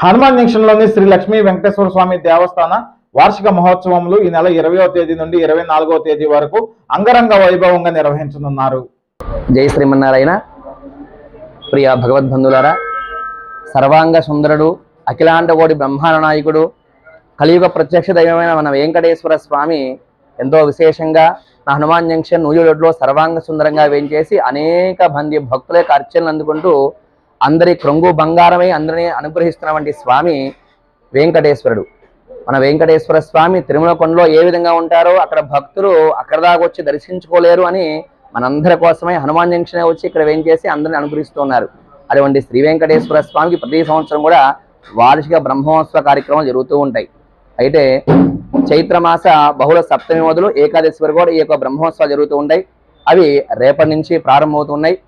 హనుమాన్ జంక్షన్లోని శ్రీ లక్ష్మీ వెంకటేశ్వర స్వామి దేవస్థాన వార్షిక మహోత్సవములు ఈ నెల 20వ తేదీ నుండి 24వ తేదీ వరకు అంగరంగ వైభవంగా నిర్వహించనున్నారు. జై శ్రీమన్నారాయణ. ప్రియ భగవద్బంధులారా, సర్వాంగ సుందరుడు, అఖిలాండకోటి బ్రహ్మాండ నాయకుడు, కలియుగ ప్రత్యక్ష దైవమైన మన వెంకటేశ్వర స్వామి ఎంతో విశేషంగా హనుమాన్ జంక్షన్ నూజివీడులో సర్వాంగ సుందరంగా వేయించేసి అనేక మంది భక్తుల యొక్క అర్చనలు అందుకుంటూ అందరి క్రొంగు బంగారమై అందరినీ అనుగ్రహిస్తున్నటువంటి స్వామి వెంకటేశ్వరుడు. మన వెంకటేశ్వర స్వామి తిరుమల కొండలో ఏ విధంగా ఉంటారో అక్కడ భక్తులు అక్కడ దాకా వచ్చి దర్శించుకోలేరు అని మనందరి కోసమే హనుమాన్ జంక్షన్ వచ్చి ఇక్కడ వేయించేసి అందరిని అనుగ్రహిస్తున్నారు. అటువంటి శ్రీ వెంకటేశ్వర స్వామికి ప్రతి సంవత్సరం కూడా వార్షిక బ్రహ్మోత్సవ కార్యక్రమాలు జరుగుతూ ఉంటాయి. అయితే చైత్రమాస బహుళ సప్తమి మొదలు ఏకాదశి వరకు కూడా ఈ యొక్క బ్రహ్మోత్సవాలు జరుగుతూ ఉంటాయి. అవి రేపటి నుంచి ప్రారంభమవుతున్నాయి.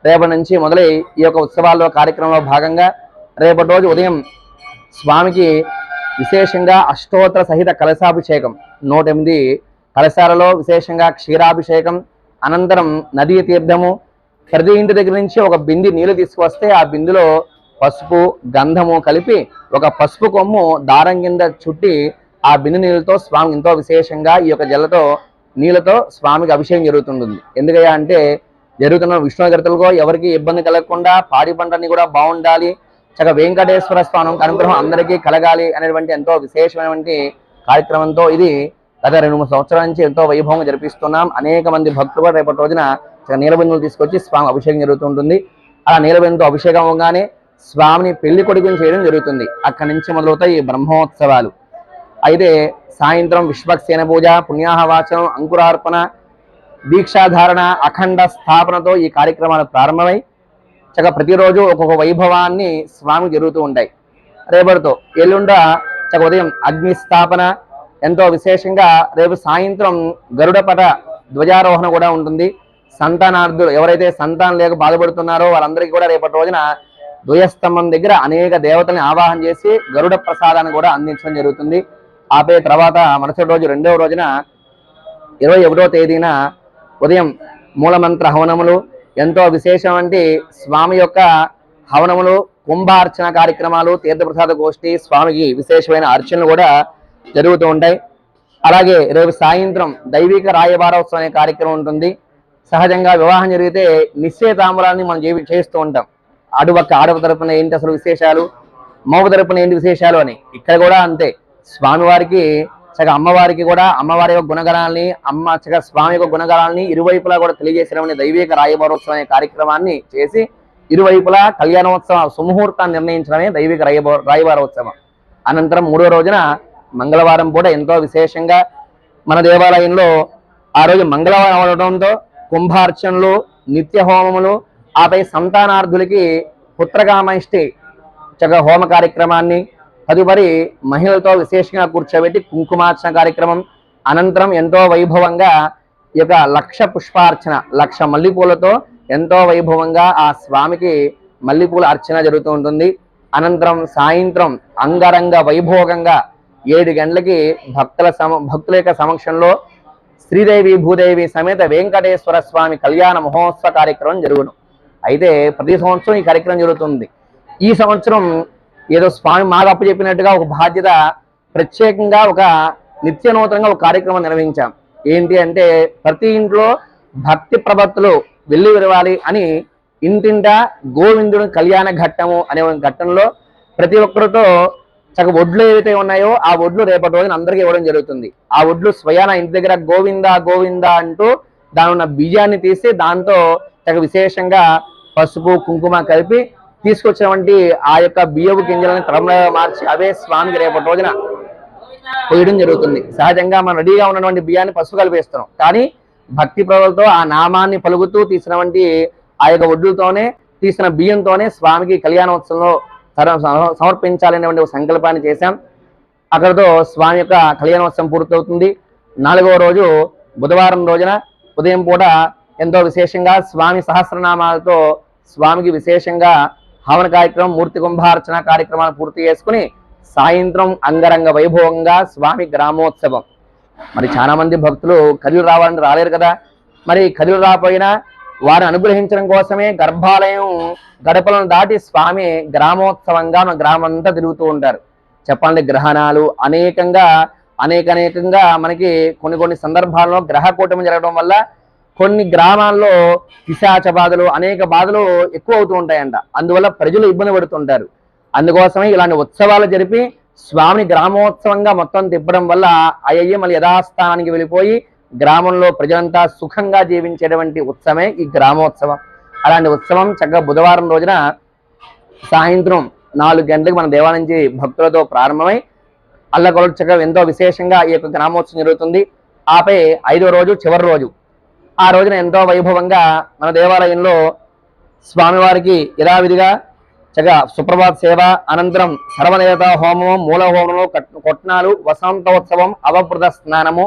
రేపటి నుంచి మొదలై ఈ యొక్క ఉత్సవాల్లో కార్యక్రమంలో భాగంగా రేపటి రోజు ఉదయం స్వామికి విశేషంగా అష్టోత్తర సహిత కలశాభిషేకం, 108 కలశాలలో విశేషంగా క్షీరాభిషేకం, అనంతరం నదీ తీర్థము, ప్రతి ఇంటి దగ్గర నుంచి ఒక బింది నీళ్లు తీసుకువస్తే ఆ బిందులో పసుపు గంధము కలిపి ఒక పసుపు కొమ్ము దారం కింద చుట్టి ఆ బిందు నీళ్ళతో స్వామి ఎంతో విశేషంగా ఈ యొక్క జలతో నీళ్ళతో స్వామికి అభిషేకం జరుగుతుంటుంది. ఎందుకయ్యా అంటే జరుగుతున్న విష్ణుగర్తలకు ఎవరికి ఇబ్బంది కలగకుండా పాడి పంటని కూడా బాగుండాలి, చక్కగా వెంకటేశ్వర స్వామి అనుగ్రహం అందరికీ కలగాలి అనేటువంటి ఎంతో విశేషమైనటువంటి కార్యక్రమంతో ఇది గత 2-3 సంవత్సరాల నుంచి ఎంతో వైభవంగా జరిపిస్తున్నాం. అనేక మంది భక్తులు కూడా రేపటి రోజున నీలబిందులు తీసుకొచ్చి స్వామి అభిషేకం జరుగుతుంటుంది. అలా నీలబిందు అభిషేకం అవగానే స్వామిని పెళ్లి కొడుకుని చేయడం జరుగుతుంది. అక్కడి నుంచి మొదలవుతాయి ఈ బ్రహ్మోత్సవాలు. అయితే సాయంత్రం విశ్వక్సేన పూజ, పుణ్యాహవాచనం, అంకురార్పణ, దీక్షాధారణ, అఖండ స్థాపనతో ఈ కార్యక్రమాలు ప్రారంభమై చక్కగా ప్రతిరోజు ఒక్కొక్క వైభవాన్ని స్వామి జరుగుతూ ఉంటాయి. రేపటితో ఎల్లుండ చక్క ఉదయం అగ్ని స్థాపన ఎంతో విశేషంగా, రేపు సాయంత్రం గరుడపట ధ్వజారోహణ కూడా ఉంటుంది. సంతానార్థులు ఎవరైతే సంతానం లేక బాధపడుతున్నారో వాళ్ళందరికీ కూడా రేపటి రోజున ధ్వజస్తంభం దగ్గర అనేక దేవతల్ని ఆవాహన చేసి గరుడ ప్రసాదాన్ని కూడా అందించడం జరుగుతుంది. ఆపై తర్వాత మరుసటి రోజు 2వ రోజున 21వ తేదీన ఉదయం మూలమంత్ర హవనములు, ఎంతో విశేషమంటే స్వామి యొక్క హవనములు, కుంభార్చన కార్యక్రమాలు, తీర్థప్రసాద గోష్ఠి, స్వామికి విశేషమైన అర్చనలు కూడా జరుగుతూ ఉంటాయి. అలాగే రేపు సాయంత్రం దైవిక రాయబారోత్సవం అనే కార్యక్రమం ఉంటుంది. సహజంగా వివాహం జరిగితే నిశ్చయితాంబరాన్ని మనం చేస్తూ ఉంటాం. ఆడవ తరపున ఏంటి అసలు విశేషాలు, మగ తరపున ఏంటి విశేషాలు అని. ఇక్కడ కూడా అంతే. స్వామివారికి చక్కగా అమ్మవారికి కూడా అమ్మవారి యొక్క గుణగణాలని, చక్కగా స్వామి యొక్క గుణగణాలని ఇరువైపులా కూడా తెలియజేసిన దైవిక రాయబారోత్సవం అనే కార్యక్రమాన్ని చేసి ఇరువైపులా కళ్యాణోత్సవ సుముహూర్తాన్ని నిర్ణయించడమే దైవిక రాయబారోత్సవం. అనంతరం 3వ రోజున మంగళవారం కూడా ఎంతో విశేషంగా మన దేవాలయంలో ఆ రోజు మంగళవారం అవడంతో కుంభార్చనలు, నిత్య హోమములు, ఆపై సంతానార్థులకి పుత్రకామైష్టి చక్కగా హోమ కార్యక్రమాన్ని, తదుపరి మహిళలతో విశేషంగా కూర్చోబెట్టి కుంకుమార్చన కార్యక్రమం, అనంతరం ఎంతో వైభవంగా ఈ యొక్క 1,00,000 పుష్పార్చన, 1,00,000 మల్లెపూలతో ఎంతో వైభవంగా ఆ స్వామికి మల్లెపూల అర్చన జరుగుతూ ఉంటుంది. అనంతరం సాయంత్రం అంగరంగ వైభోగంగా 7 గంటలకి భక్తుల యొక్క సమక్షంలో శ్రీదేవి భూదేవి సమేత వెంకటేశ్వర స్వామి కళ్యాణ మహోత్సవ కార్యక్రమం జరుగును. అయితే ప్రతి సంవత్సరం ఈ కార్యక్రమం జరుగుతుంది. ఈ సంవత్సరం ఏదో స్వామి మాకు అప్పు చెప్పినట్టుగా ఒక బాధ్యత, ప్రత్యేకంగా ఒక నిత్య నూతనంగా ఒక కార్యక్రమం నిర్వహించాం. ఏంటి అంటే ప్రతి ఇంట్లో భక్తి ప్రభక్తులు వెళ్ళి విరవాలి అని ఇంటింటా గోవిందుని కళ్యాణ ఘట్టము అనే ఘట్టంలో ప్రతి ఒక్కరితో చక్కగా ఒడ్లు ఏవైతే ఉన్నాయో ఆ ఒడ్లు రేపటి రోజున అందరికీ ఇవ్వడం జరుగుతుంది. ఆ ఒడ్లు స్వయాన ఇంటి దగ్గర గోవింద గోవింద అంటూ దాని ఉన్న బియ్యాన్ని తీసి దాంతో చక్కగా విశేషంగా పసుపు కుంకుమ కలిపి తీసుకొచ్చినటువంటి ఆ యొక్క బియ్యపు గింజలను క్రమంలో మార్చి అవే స్వామికి రేపటి రోజున పోయడం జరుగుతుంది. సహజంగా మనం రెడీగా ఉన్నటువంటి బియ్యాన్ని పసుపు కలిపేస్తున్నాం, కానీ భక్తి ప్రజలతో ఆ నామాన్ని పలుకుతూ తీసినటువంటి ఆ యొక్క ఒడ్లతోనే తీసిన బియ్యంతోనే స్వామికి కళ్యాణోత్సవంలో సమర్పించాలనేటువంటి ఒక సంకల్పాన్ని చేశాం. అక్కడితో స్వామి యొక్క కళ్యాణోత్సవం పూర్తవుతుంది. 4వ రోజు బుధవారం రోజున ఉదయం పూట ఎంతో విశేషంగా స్వామి సహస్రనామాలతో స్వామికి విశేషంగా హవన కార్యక్రమం, మూర్తి కుంభార్చన కార్యక్రమాలు పూర్తి చేసుకుని సాయంత్రం అంగరంగ వైభవంగా స్వామి గ్రామోత్సవం. మరి చాలా మంది భక్తులు కదిలి రావాలని రాలేరు కదా. మరి కదిలి రాకపోయినా వారిని అనుగ్రహించడం కోసమే గర్భాలయం గడపలను దాటి స్వామి గ్రామోత్సవంగా మన గ్రామం అంతా తిరుగుతూ ఉంటారు. చెప్పాలంటే గ్రహణాలు అనేకంగా మనకి కొన్ని సందర్భాల్లో గ్రహ కూటమి జరగడం వల్ల కొన్ని గ్రామాల్లో పిశాచ బాధలు అనేక బాధలు ఎక్కువ అవుతూ ఉంటాయంట. అందువల్ల ప్రజలు ఇబ్బంది పడుతుంటారు. అందుకోసమే ఇలాంటి ఉత్సవాలు జరిపి స్వామిని గ్రామోత్సవంగా మొత్తం తిప్పడం వల్ల అయ్యే మళ్ళీ యథాస్థానానికి వెళ్ళిపోయి గ్రామంలో ప్రజలంతా సుఖంగా జీవించేటువంటి ఉత్సవమే ఈ గ్రామోత్సవం. అలాంటి ఉత్సవం చక్కగా బుధవారం రోజున సాయంత్రం 4 గంటలకు మన దేవాలయం నుంచి భక్తులతో ప్రారంభమై అల్లకొల్ల చక్కగా ఎంతో విశేషంగా ఈ యొక్క గ్రామోత్సవం జరుగుతుంది. ఆపై 5వ రోజు చివరి రోజు, ఆ రోజున ఎంతో వైభవంగా మన దేవాలయంలో స్వామివారికి యథావిధిగా చక్కగా సుప్రభాత సేవ, అనంతరం సర్వదేవత హోమము, మూల హోమము, కొట్నాలు, వసంతోత్సవం, అవభృత స్నానము,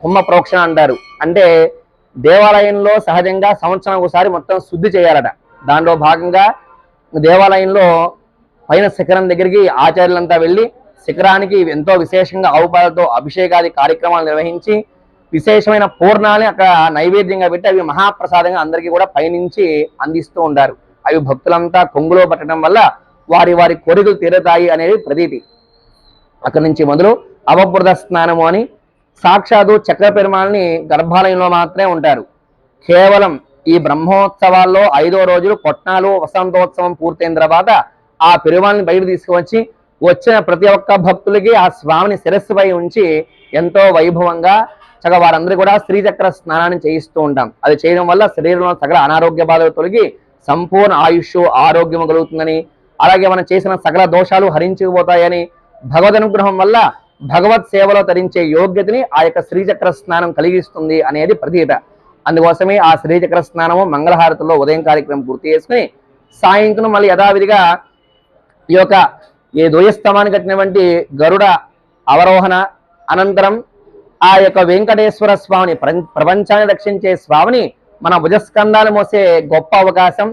కుంభ ప్రోక్షణ అంటారు. అంటే దేవాలయంలో సహజంగా సంవత్సరం ఒకసారి మొత్తం శుద్ధి చేయాలట. దానిలో భాగంగా దేవాలయంలో పైన శిఖరం దగ్గరికి ఆచార్యులంతా వెళ్ళి శిఖరానికి ఎంతో విశేషంగా ఆవుపాలతో అభిషేకాది కార్యక్రమాలు నిర్వహించి విశేషమైన పూర్ణాలని అక్కడ నైవేద్యంగా పెట్టి అవి మహాప్రసాదంగా అందరికీ కూడా పైనుంచి అందిస్తూ ఉంటారు. అవి భక్తులంతా కొంగులో పట్టడం వల్ల వారి కోరికలు తీరుతాయి అనేది ప్రతీతి. అక్కడి నుంచి మొదలు అవభృత స్నానము అని సాక్షాత్తు చక్ర పెరుమాళని గర్భాలయంలో మాత్రమే ఉంటారు. కేవలం ఈ బ్రహ్మోత్సవాల్లో 5వ రోజులు కొట్నాలు వసంతోత్సవం పూర్తయిన తర్వాత ఆ పెరుమాళని బయట తీసుకువచ్చి వచ్చిన ప్రతి ఒక్క భక్తులకి ఆ స్వామిని శిరస్సుపై ఉంచి ఎంతో వైభవంగా చక్కగా వారందరూ కూడా శ్రీచక్ర స్నానాన్ని చేయిస్తూ ఉంటాం. అది చేయడం వల్ల శరీరంలో సకల అనారోగ్య బాధలు తొలగి సంపూర్ణ ఆయుష్ ఆరోగ్యం కలుగుతుందని, అలాగే మనం చేసిన సకల దోషాలు హరించుకుపోతాయని, భగవద్ అనుగ్రహం వల్ల భగవత్ సేవలో తరించే యోగ్యతని ఆ యొక్క శ్రీచక్ర స్నానం కలిగిస్తుంది అనేది ప్రతీత. అందుకోసమే ఆ శ్రీచక్ర స్నానము మంగళహారతిలో ఉదయం కార్యక్రమం పూర్తి చేసుకుని సాయంత్రం మళ్ళీ యథావిధిగా ఈ యొక్క ఈ ధ్వజస్తంభాన్ని కట్టినటువంటి గరుడ అవరోహణ అనంతరం ఆ యొక్క వెంకటేశ్వర స్వామిని ప్రపంచాన్ని రక్షించే స్వామిని మన భుజస్కంధాలు మోసే గొప్ప అవకాశం.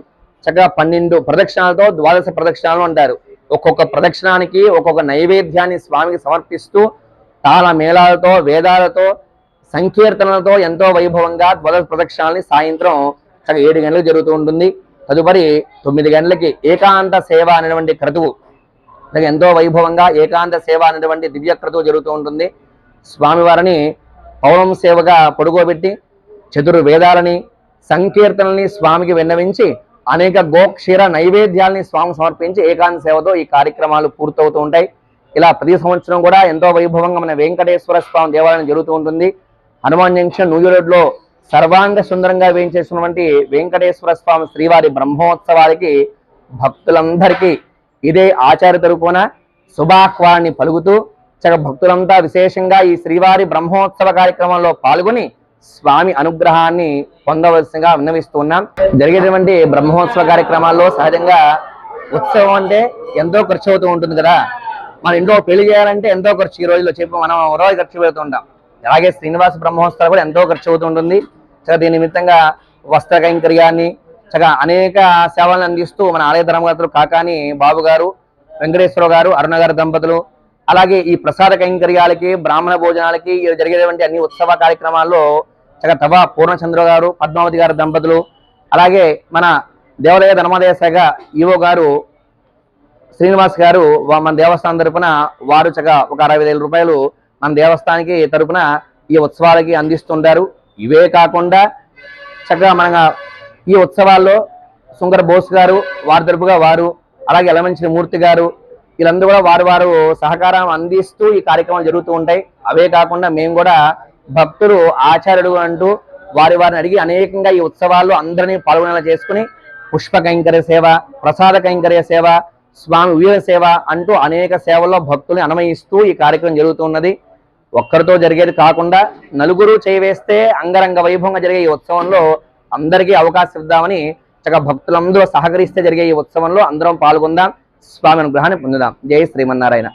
చక్కగా 12 ప్రదక్షిణాలతో 12 ప్రదక్షిణాలు అంటారు. ఒక్కొక్క ప్రదక్షిణానికి ఒక్కొక్క నైవేద్యాన్ని స్వామికి సమర్పిస్తూ తాళ మేళాలతో వేదాలతో సంకీర్తనలతో ఎంతో వైభవంగా 12 ప్రదక్షిణాలని సాయంత్రం చక్కగా 7 గంటలకు జరుగుతూ ఉంటుంది. తదుపరి 9 గంటలకి ఏకాంత సేవ అనేటువంటి క్రతువు ఎంతో వైభవంగా ఏకాంత సేవ అనేటువంటి దివ్య క్రతువు జరుగుతూ ఉంటుంది. స్వామివారిని పౌరం సేవగా పడుకోబెట్టి చతుర్వేదాలని సంకీర్తనల్ని స్వామికి విన్నవించి అనేక గోక్షీర నైవేద్యాలని స్వామి సమర్పించి ఏకాంత సేవతో ఈ కార్యక్రమాలు పూర్తవుతూ ఉంటాయి. ఇలా ప్రతి సంవత్సరం కూడా ఎంతో వైభవంగా మన వెంకటేశ్వర స్వామి దేవాలయం జరుగుతూ ఉంటుంది. హనుమాన్ జంక్షన్ న్యూయోర్క్లో సర్వాంగ సుందరంగా వేయించేసినటువంటి వెంకటేశ్వర స్వామి శ్రీవారి బ్రహ్మోత్సవాలకి భక్తులందరికీ ఇదే ఆచార్య తరపున శుభాహ్వాన్ని పలుకుతూ భక్తులంతా విశేషంగా ఈ శ్రీవారి బ్రహ్మోత్సవ కార్యక్రమంలో పాల్గొని స్వామి అనుగ్రహాన్ని పొందవలసిందిగా విన్నవిస్తూ ఉన్నాం. జరిగేటువంటి బ్రహ్మోత్సవ కార్యక్రమాల్లో సహజంగా ఉత్సవం అంటే ఎంతో ఖర్చు అవుతూ ఉంటుంది కదా. మన ఇంట్లో పెళ్లి చేయాలంటే ఎంతో ఖర్చు ఈ రోజుల్లో చెప్పి మనం రోజు ఖర్చు పెడుతూ ఉంటాం. అలాగే శ్రీనివాస బ్రహ్మోత్సవాలు కూడా ఎంతో ఖర్చు అవుతూ ఉంటుంది. దీని నిమిత్తంగా వస్త్ర కైంకర్యాన్ని అనేక సేవలను అందిస్తూ మన ఆలయ ధర్మకర్తలు కాకాని బాబు గారు, వెంకటేశ్వర గారు, అరుణ గారు దంపతులు, అలాగే ఈ ప్రసాద కైంకర్యాలకి బ్రాహ్మణ భోజనాలకి జరిగేటువంటి అన్ని ఉత్సవ కార్యక్రమాల్లో తవ పూర్ణచంద్ర గారు, పద్మావతి గారు దంపతులు, అలాగే మన దేవాలయ ధర్మాదాయ శాఖ ఈవో గారు శ్రీనివాస్ గారు మన దేవస్థానం తరపున వారు ఒక 60,000 రూపాయలు మన దేవస్థానానికి తరపున ఈ ఉత్సవాలకి అందిస్తుంటారు. ఇవే కాకుండా మన ఈ ఉత్సవాల్లో సుంకర బోస్ గారు వారి తరపుగా వారు, అలాగే ఎలమంచి మూర్తి గారు, వీళ్ళందరూ కూడా వారు సహకారం అందిస్తూ ఈ కార్యక్రమాలు జరుగుతూ ఉంటాయి. అవే కాకుండా మేము కూడా భక్తులు ఆచార్యుడు అంటూ వారిని అడిగి అనేకంగా ఈ ఉత్సవాల్లో అందరినీ పాల్గొనేలా చేసుకుని పుష్ప కైంకర్య సేవ, ప్రసాద కైంకర్య సేవ, స్వామి వీర సేవ అంటూ అనేక సేవల్లో భక్తుల్ని అనుమయిస్తూ ఈ కార్యక్రమం జరుగుతున్నది. ఒక్కరితో జరిగేది కాకుండా నలుగురు చేయవేస్తే అంగరంగ వైభవంగా జరిగే ఈ ఉత్సవంలో అందరికీ అవకాశం ఇద్దామని భక్తులందరూ సహకరిస్తే జరిగే ఈ ఉత్సవంలో అందరం పాల్గొందాం, స్వామి అనుగ్రహాన్ని పొందుదాం. జై శ్రీమన్నారాయణ.